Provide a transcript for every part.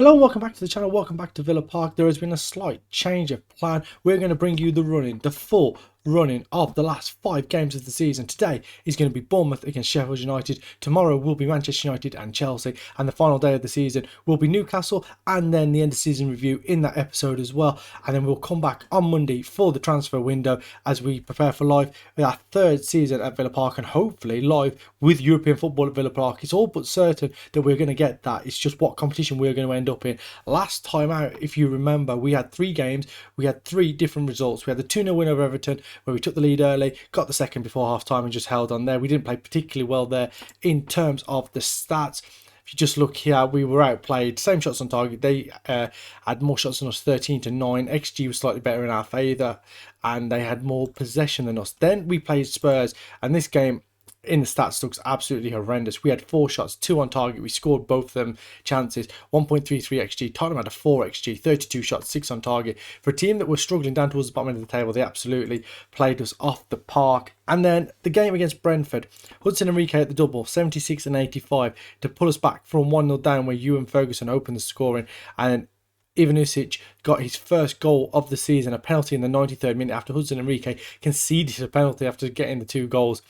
Hello and welcome back to the channel, welcome back to Villa Park. There has been a slight change of plan. We're going to bring you the full running of the last 5 games of the season. Today is going to be Bournemouth against Sheffield United. Tomorrow will be Manchester United and Chelsea. And the final day of the season will be Newcastle, and then the end of season review in that episode as well. And then we'll come back on Monday for the transfer window as we prepare for live with our 3rd season at Villa Park, and hopefully live with European football at Villa Park. It's all but certain that we're going to get that. It's just what competition we're going to end up in. Last time out, if you remember, we had 3 games. We had 3 different results. We had the 2-0 win over Everton, where we took the lead early, got the second before half time and just held on there. We didn't play particularly well there in terms of the stats. If you just look here, we were outplayed. Same shots on target. They had more shots than us, 13-9. XG was slightly better in our favour, and they had more possession than us. Then we played Spurs, and this game in the stats looks absolutely horrendous. We had 4 shots, 2 on target. We scored both of them chances. 1.33 XG. Tottenham had a 4 XG, 32 shots, 6 on target. For a team that was struggling down towards the bottom end of the table, they absolutely played us off the park. And then the game against Brentford, Hudson Enrique at the double, 76 and 85, to pull us back from 1-0 down, where Ewan Ferguson opened the scoring, and Ivanusic got his first goal of the season, a penalty in the 93rd minute after Hudson Enrique conceded a penalty after getting the 2 goals.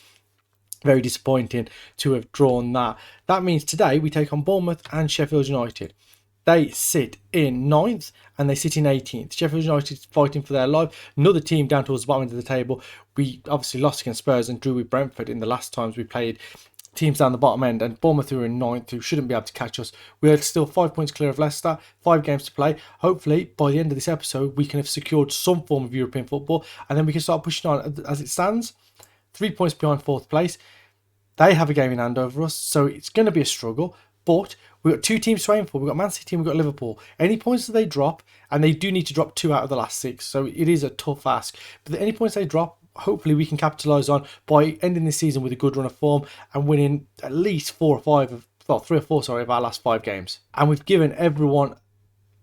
Very disappointing to have drawn that. That means today we take on Bournemouth and Sheffield United. They sit in 9th and they sit in 18th. Sheffield United fighting for their life. Another team down towards the bottom end of the table. We obviously lost against Spurs and drew with Brentford in the last times we played teams down the bottom end, and Bournemouth, who are in 9th, who shouldn't be able to catch us. We are still 5 points clear of Leicester, 5 games to play. Hopefully by the end of this episode we can have secured some form of European football, and then we can start pushing on. As it stands, 3 points behind 4th place. They have a game in hand over us, so it's going to be a struggle. But we've got 2 teams to aim for. We've got Man City and we've got Liverpool. Any points that they drop, and they do need to drop 2 out of the last 6, so it is a tough ask. But any points they drop, hopefully we can capitalise on by ending this season with a good run of form and winning at least 3 or 4 of our last 5 games. And we've given everyone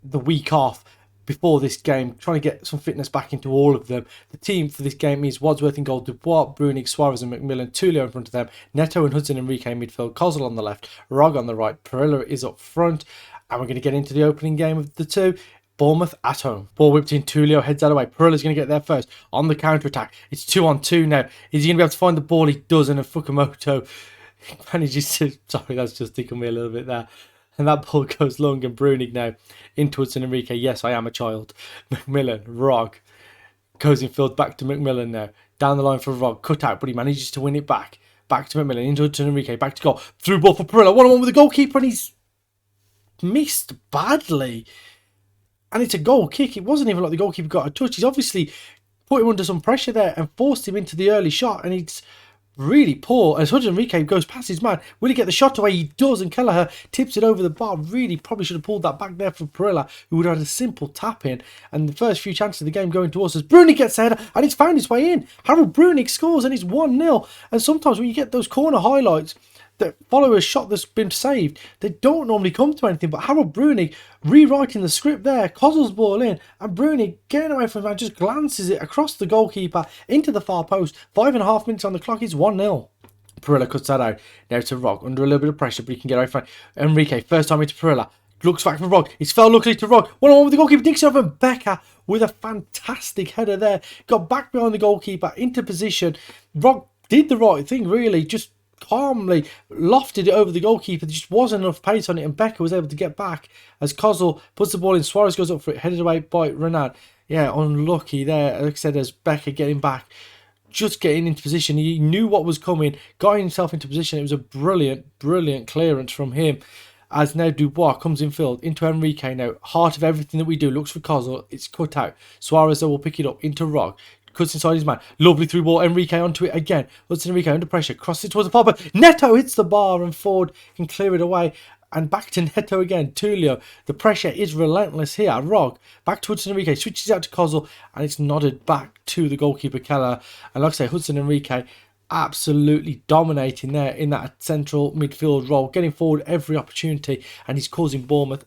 the week off before this game, trying to get some fitness back into all of them. The team for this game is Wadsworth in goal, Dubois, Brunig, Suarez and McMillan, Tulio in front of them, Neto and Hudson Enrique in midfield, Kozol on the left, Rog on the right, Perilla is up front. And we're going to get into the opening game of the 2. Bournemouth at home. Ball whipped in, Tulio heads that away. Perilla's going to get there first on the counter-attack. It's 2-on-2 now. Is he going to be able to find the ball? He doesn't, and Fukumoto manages to... Sorry, that's just tickled me a little bit there. And that ball goes long, and Brunig now into Hudson Enrique. Yes, I am a child. McMillan, Rog. Goes in field, back to McMillan now. Down the line for Rog. Cut out, but he manages to win it back. Back to McMillan, into Hudson Enrique. Back to goal. Through ball for Perilla. 1-on-1 with the goalkeeper, and he's missed badly. And it's a goal kick. It wasn't even like the goalkeeper got a touch. He's obviously put him under some pressure there and forced him into the early shot. And it's really poor. As Hudson Enrique goes past his man, will he get the shot away? He does, and Kelleher tips it over the bar. Really probably should have pulled that back there for Perilla, who would have had a simple tap in. And the first few chances of the game going to us as Brunig gets ahead, and it's found its way in. Harold Brunig scores, and it's 1-0. And sometimes when you get those corner highlights that follow a shot that's been saved, they don't normally come to anything. But Harold Brunig rewriting the script there, Kozol's ball in, and Brunig getting away from him, just glances it across the goalkeeper into the far post. 5.5 minutes on the clock, it's 1-0. Perilla cuts that out. Now to Rog, under a little bit of pressure, but he can get away from it. Enrique, first time into Perilla, looks back for Rog. It's fell luckily to Rog. 1-on-1 with the goalkeeper, Dixon over Becker with a fantastic header there. Got back behind the goalkeeper, into position. Rog did the right thing, really, just calmly lofted it over the goalkeeper. There just wasn't enough pace on it, and Becker was able to get back as Kozol puts the ball in. Suarez goes up for it, headed away by Renan. Yeah, unlucky there, like I said, as Becker getting back, just getting into position. He knew what was coming, got himself into position. It was a brilliant clearance from him. As now Dubois comes in field into Enrique now. Heart of everything that we do, looks for Kozol. It's cut out. Suarez though will pick it up into Rog. Cuts inside his man. Lovely through ball. Enrique onto it again. Hudson Enrique under pressure. Crosses it towards the popper. Neto hits the bar and Ford can clear it away. And back to Neto again. Tulio. The pressure is relentless here. Rog. Back to Hudson Enrique. Switches out to Kozol. And it's nodded back to the goalkeeper Keller. And like I say, Hudson Enrique absolutely dominating there in that central midfield role. Getting forward every opportunity. And he's causing Bournemouth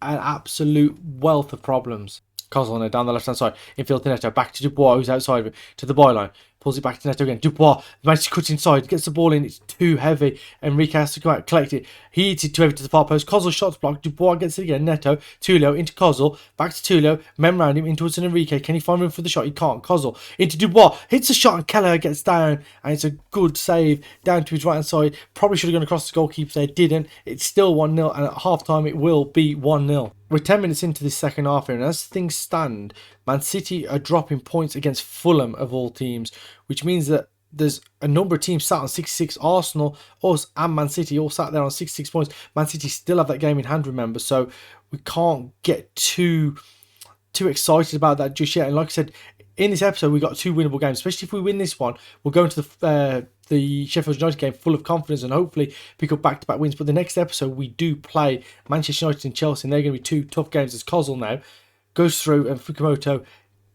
an absolute wealth of problems. Kozol down the left hand side, infield to Neto, back to Dubois, who's outside of it, to the byline. pulls it back to Neto again. Dubois manages to cut inside, gets the ball in, it's too heavy. Enrique has to come out, collect it. He eats it too heavy to the far post. Kozul shots blocked. Dubois gets it again. Neto, Tulio into Kozul, back to Tulio, men round him into Hudson Enrique. Can he find room for the shot? He can't. Kozul into Dubois, hits a shot and Keller gets down, and it's a good save down to his right hand side. Probably should have gone across the goalkeeper there, didn't. It's still 1-0, and at half time it will be 1-0. We're 10 minutes into this second half here, and as things stand, Man City are dropping points against Fulham of all teams, which means that there's a number of teams sat on 66. Arsenal, us and Man City all sat there on 66 points. Man City still have that game in hand, remember, so we can't get too excited about that just yet. And like I said, in this episode, we got 2 winnable games. Especially if we win this one, we'll go into the Sheffield United game full of confidence and hopefully pick up back-to-back wins. But the next episode, we do play Manchester United and Chelsea, and they're going to be 2 tough games as Kozul now goes through and Fukumoto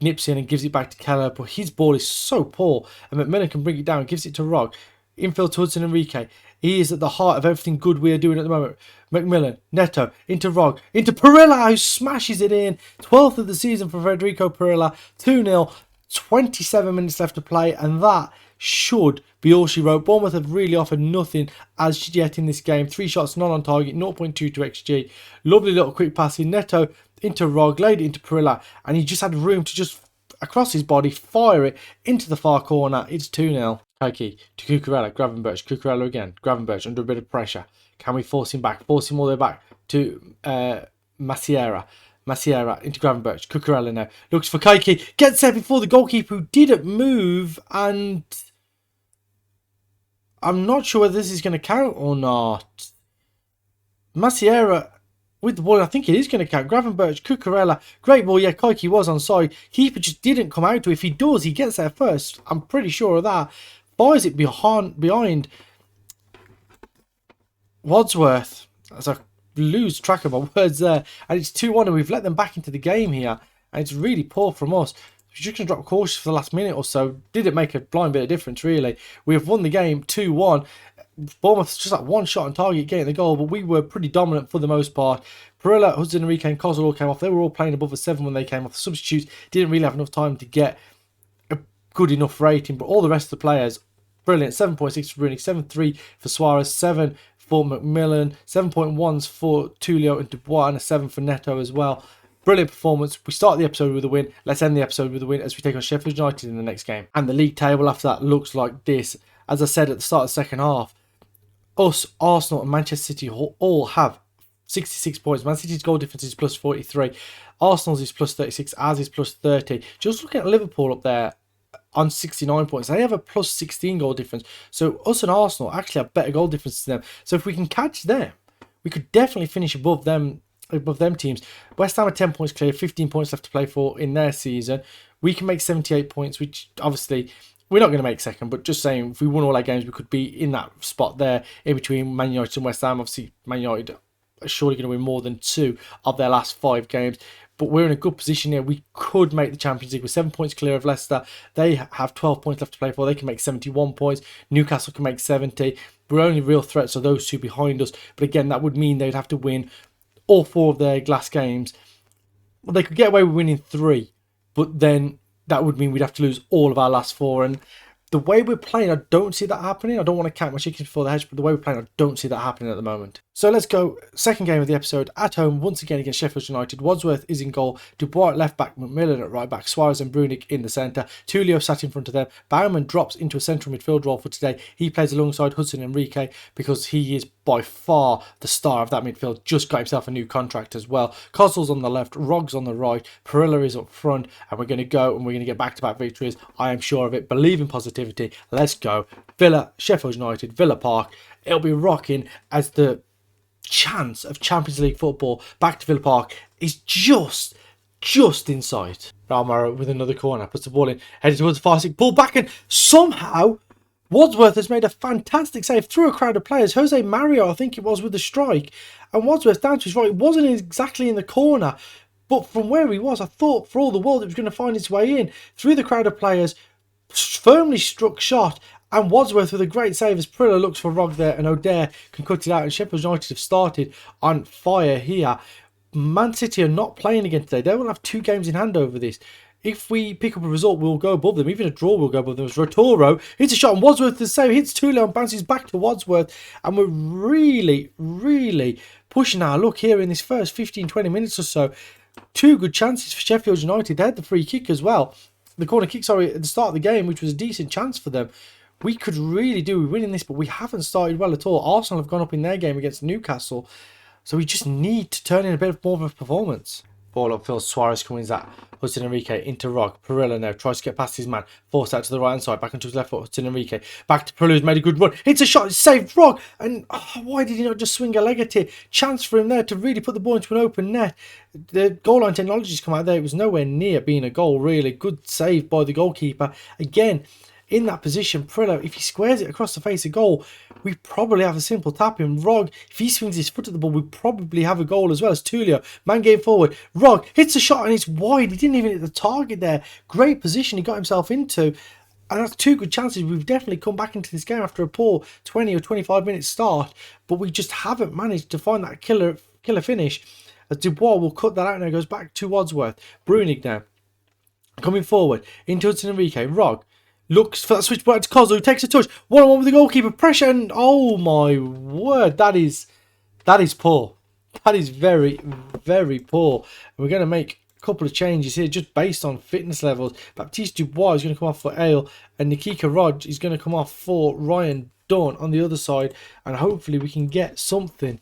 nips in and gives it back to Keller, but his ball is so poor, and McMillan can bring it down, gives it to Rog. Infield to Hudson Enrique. He is at the heart of everything good we are doing at the moment. McMillan, Neto, into Rog, into Perilla, who smashes it in. 12th of the season for Federico Perilla. 2-0, 27 minutes left to play, and that should be all she wrote. Bournemouth have really offered nothing as yet in this game. 3 shots, not on target, 0.22 XG. Lovely little quick pass in. Neto into Rog, laid it into Perilla, and he just had room to just, across his body, fire it into the far corner. It's 2-0. Koiki to Cucurella, Gravenberch, Cucurella again, Gravenberch under a bit of pressure. Can we force him back? Force him all the way back to Maciera into Gravenberch. Cucurella now looks for Koiki, gets there before the goalkeeper who didn't move, and I'm not sure whether this is going to count or not. Maciera with the ball, I think it is going to count. Gravenberch, Cucurella, great ball. Yeah, Koiki was onside. Keeper just didn't come out to it. If he does, he gets there first. I'm pretty sure of that. Fires it behind Wadsworth. As I lose track of my words there. And it's 2-1, and we've let them back into the game here. And it's really poor from us. We're just going to drop cautious for the last minute or so. Didn't make a blind bit of difference, really. We have won the game 2-1. Bournemouth just like 1 shot on target getting the goal, but we were pretty dominant for the most part. Perilla, Hudson Enrique and Kozul all came off. They were all playing above a 7 when they came off. The substitutes didn't really have enough time to get a good enough rating, but all the rest of the players, brilliant. 7.6 for Brunic, 7.3 for Suarez, 7 for McMillan, 7.1s for Tulio and Dubois, and a 7 for Neto as well. Brilliant performance. We start the episode with a win. Let's end the episode with a win as we take on Sheffield United in the next game. And the league table after that looks like this. As I said at the start of the second half, us, Arsenal and Manchester City all have 66 points. Man City's goal difference is plus 43. Arsenal's is plus 36. Ours is plus 30. Just looking at Liverpool up there on 69 points. They have a plus 16 goal difference. So us and Arsenal actually have better goal difference than them. So if we can catch them, we could definitely finish above them teams. West Ham are 10 points clear, 15 points left to play for in their season. We can make 78 points, which obviously we're not going to make second, but just saying, if we won all our games, we could be in that spot there in between Man United and West Ham. Obviously, Man United are surely going to win more than 2 of their last 5 games. But we're in a good position here. We could make the Champions League. We're 7 points clear of Leicester. They have 12 points left to play for. They can make 71 points. Newcastle can make 70. We're only real threats are those 2 behind us. But again, that would mean they'd have to win all 4 of their last games. Well, they could get away with winning 3, but then that would mean we'd have to lose all of our last 4. And the way we're playing, I don't see that happening. I don't want to count my chickens before the hedge, but the way we're playing, I don't see that happening at the moment. So let's go. Second game of the episode at home, once again against Sheffield United. Wadsworth is in goal. Dubois at left back, McMillan at right back, Suarez and Brunic in the centre. Tulio sat in front of them. Baumann drops into a central midfield role for today. He plays alongside Hudson Enrique because he is by far the star of that midfield. Just got himself a new contract as well. Kozul's on the left, Rog's on the right, Perilla is up front, and we're going to go and we're going to get back-to-back victories. I am sure of it. Believe in positivity. Let's go. Villa, Sheffield United, Villa Park. It'll be rocking as the chance of Champions League football back to Villa Park is just in sight. Ralmaro with another corner, puts the ball in, headed towards the far side, pull back, and somehow Wadsworth has made a fantastic save through a crowd of players. Jose Mario, I think it was, with the strike, and Wadsworth down to his right. It wasn't exactly in the corner, but from where he was, I thought for all the world it was going to find its way in through the crowd of players. Firmly struck shot, and Wadsworth with a great save as Perilla looks for Rog there, and O'Dare can cut it out, and Sheffield United have started on fire here. Man City are not playing again today. They will have 2 games in hand over this. if we pick up a result, we'll go above them. Even a draw will go above them. It's Rotoro. Hits a shot and Wadsworth the save. Hits Tulio and bounces back to Wadsworth. And we're really, really pushing our luck here in this first 15-20 minutes or so. Two good chances for Sheffield United. They had the free kick as well. The corner kick, sorry, at the start of the game, which was a decent chance for them. We could really do with winning this, but we haven't started well at all. Arsenal have gone up in their game against Newcastle. So we just need to turn in a bit more of a performance. Ball upfield, Suarez comes at Hudson Enrique into Rog. Perillo now tries to get past his man. Forced out to the right hand side. Back onto his left foot. Hudson Enrique. Back to Perillo, who's made a good run. Hits a shot. Saved Rog. And why did he not just swing a leg at it? Chance for him there to really put the ball into an open net. The goal line technologies come out there. It was nowhere near being a goal, really. Good save by the goalkeeper. Again, in that position, Perillo, if he squares it across the face of goal, we probably have a simple tap in. Rog, if he swings his foot at the ball, we probably have a goal as well as Tulio. Man game forward. Rog hits a shot and it's wide. He didn't even hit the target there. Great position he got himself into. And that's two good chances. We've definitely come back into this game after a poor 20 or 25 minute start. But we just haven't managed to find that killer finish. As Dubois will cut that out now. Goes back to Wadsworth. Brunig now. Coming forward into Hudson Enrique. Rog. Looks for that switch back to Kozzo, takes a touch, one-on-one with the goalkeeper, pressure, and oh my word, that is poor. That is very, very poor. And we're going to make a couple of changes here just based on fitness levels. Baptiste Dubois is going to come off for Ale, and Nikita Rog is going to come off for Ryan Dunn on the other side, and hopefully we can get something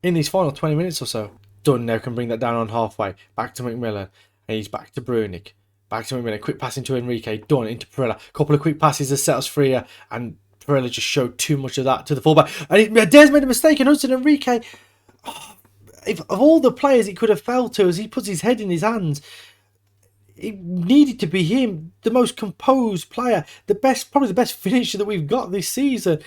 in these final 20 minutes or so. Dunn now can bring that down on halfway, back to McMillan, and he's back to Brunig. Back to McMillan, quick pass into Enrique, Dunn into Perillo. Couple of quick passes that set us free here, and Perillo just showed too much of that to the fullback. And Adair's made a mistake, and Hudson Enrique, if of all the players it could have fell to as he puts his head in his hands, it needed to be him, the most composed player, the best, probably the best finisher that we've got this season.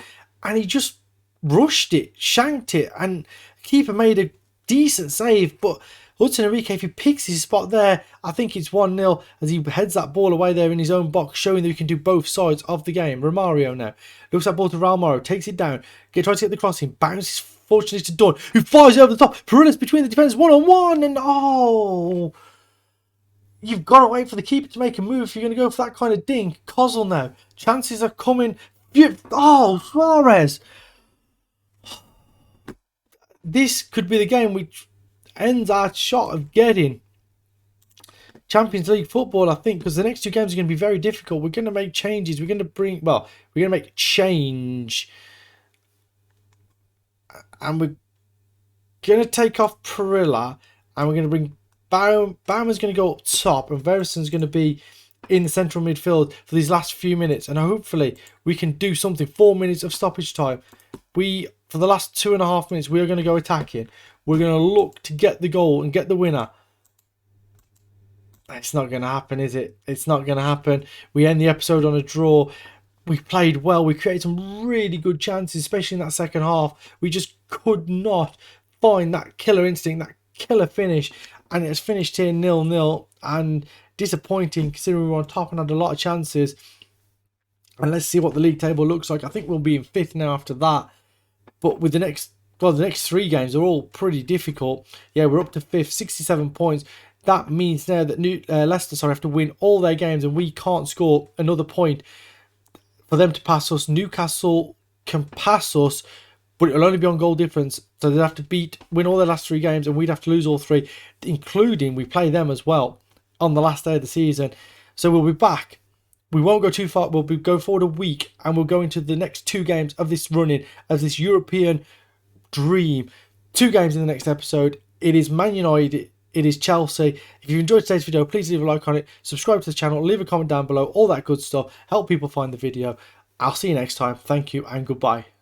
And he just rushed it, shanked it, and keeper made a decent save, but Hudson Enrique, if he picks his spot there, I think it's 1-0 as he heads that ball away there in his own box, showing that he can do both sides of the game. Romario now looks that ball to Raul, takes it down, tries to get the crossing, bounces fortunately to Dunn, who fires it over the top. Perillo's between the defenders, one-on-one, and oh, you've got to wait for the keeper to make a move if you're going to go for that kind of ding. Kozzel now, chances are coming. Oh, Suarez. This could be the game which ends our shot of getting Champions League football, I think, because the next two games are going to be very difficult. We're going to make changes. We're going to make change. And we're going to take off Perillo, and we're going to bring Bauman's going to go up top, and Verison's going to be in the central midfield for these last few minutes. And hopefully we can do something. 4 minutes of stoppage time. For the last 2.5 minutes, we are going to go attacking. We're going to look to get the goal and get the winner. It's not going to happen, is it? It's not going to happen. We end the episode on a draw. We played well. We created some really good chances, especially in that second half. We just could not find that killer instinct, that killer finish. And it's finished here 0-0. And disappointing considering we were on top and had a lot of chances. And let's see what the league table looks like. I think we'll be in 5th now after that. But with the next 3 games are all pretty difficult. Yeah, we're up to 5th, 67 points. That means now that Leicester have to win all their games and we can't score another point for them to pass us. Newcastle can pass us, but it'll only be on goal difference. So they'd have to win all their last 3 games and we'd have to lose all 3, including we play them as well on the last day of the season. So we'll be back. We won't go too far. We'll go forward a week and we'll go into the next 2 games of this running of this European dream. 2 games in the next episode. It is Man United. It is Chelsea. If you enjoyed today's video, please leave a like on it. Subscribe to the channel. Leave a comment down below. All that good stuff. Help people find the video. I'll see you next time. Thank you and goodbye.